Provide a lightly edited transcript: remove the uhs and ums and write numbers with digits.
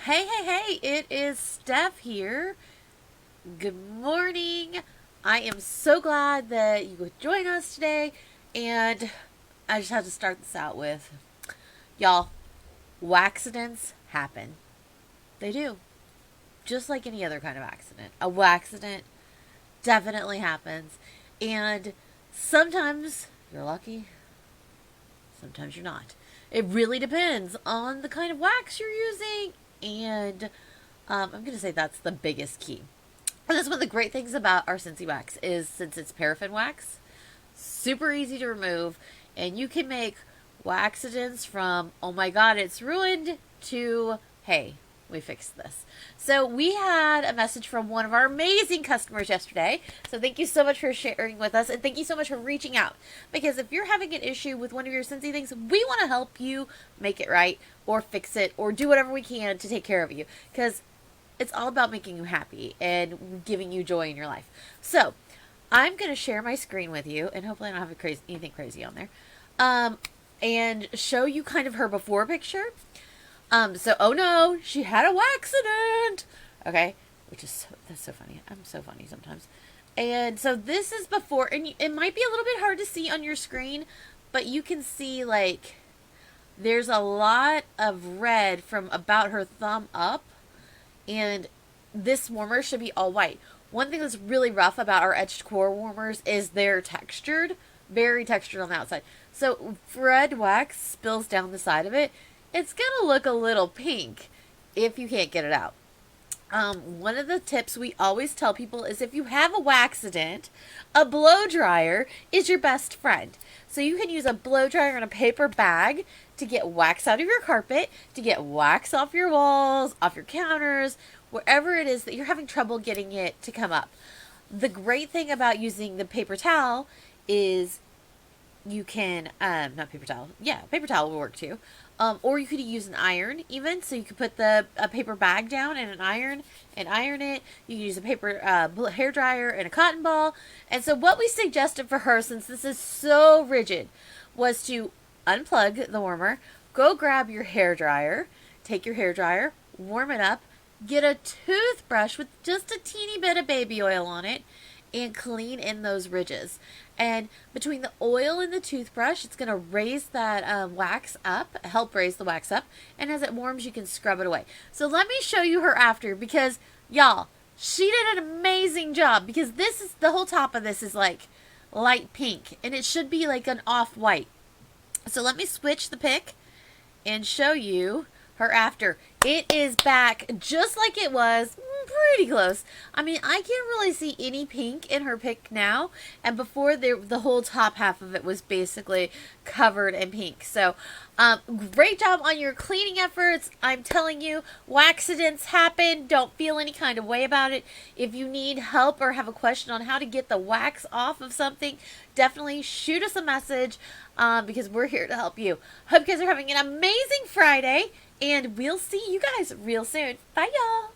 Hey, it is Steph here. Good morning. I am so glad that you could join us today. And I just have to start this out with y'all, waxidents happen. They do. Just like any other kind of accident. A waxident definitely happens. And sometimes you're lucky, sometimes you're not. It really depends on the kind of wax you're using. And I'm going to say that's the biggest key. And that's one of the great things about our Scentsy wax is since it's paraffin wax, super easy to remove. And you can make waxidents from, oh my God, it's ruined, to, hey, we fixed this. So we had a message from one of our amazing customers yesterday. So thank you so much for sharing with us. And thank you so much for reaching out. Because if you're having an issue with one of your Scentsy things, we want to help you make it right or fix it or do whatever we can to take care of you. Because it's all about making you happy and giving you joy in your life. So I'm going to share my screen with you. And hopefully I don't have anything crazy on there. And show you kind of her before picture. So, oh no, she had a waxident. Okay. That's so funny. I'm so funny sometimes. And so this is before, and it might be a little bit hard to see on your screen, but you can see like, there's a lot of red from about her thumb up, and this warmer should be all white. One thing that's really rough about our etched core warmers is they're textured, very textured on the outside. So red wax spills down the side of it. It's going to look a little pink if you can't get it out. One of the tips we always tell people is if you have a waxident, a blow dryer is your best friend. So you can use a blow dryer in a paper bag to get wax out of your carpet, to get wax off your walls, off your counters, wherever it is that you're having trouble getting it to come up. The great thing about using the paper towel is you can, not paper towel. Yeah, paper towel will work too. Or you could use an iron even. So you could put a paper bag down and an iron and iron it. You can use a paper hair dryer and a cotton ball. And so what we suggested for her, since this is so rigid, was to unplug the warmer, go grab your hair dryer, take your hair dryer, warm it up, get a toothbrush with just a teeny bit of baby oil on it, and clean in those ridges. And between the oil and the toothbrush, it's going to raise that wax up, help raise the wax up. And as it warms, you can scrub it away. So let me show you her after, because y'all, she did an amazing job, because this is, the whole top of this is like light pink, and it should be like an off-white. So let me switch the pic and show you her after. It is back just like it was, pretty close. I mean, I can't really see any pink in her pic now, and before the whole top half of it was basically covered in pink. So great job on your cleaning efforts. I'm telling you, waxidents happen. Don't feel any kind of way about it. If you need help or have a question on how to get the wax off of something, definitely shoot us a message, because we're here to help you. Hope you guys are having an amazing Friday, and we'll see you guys real soon. Bye, y'all.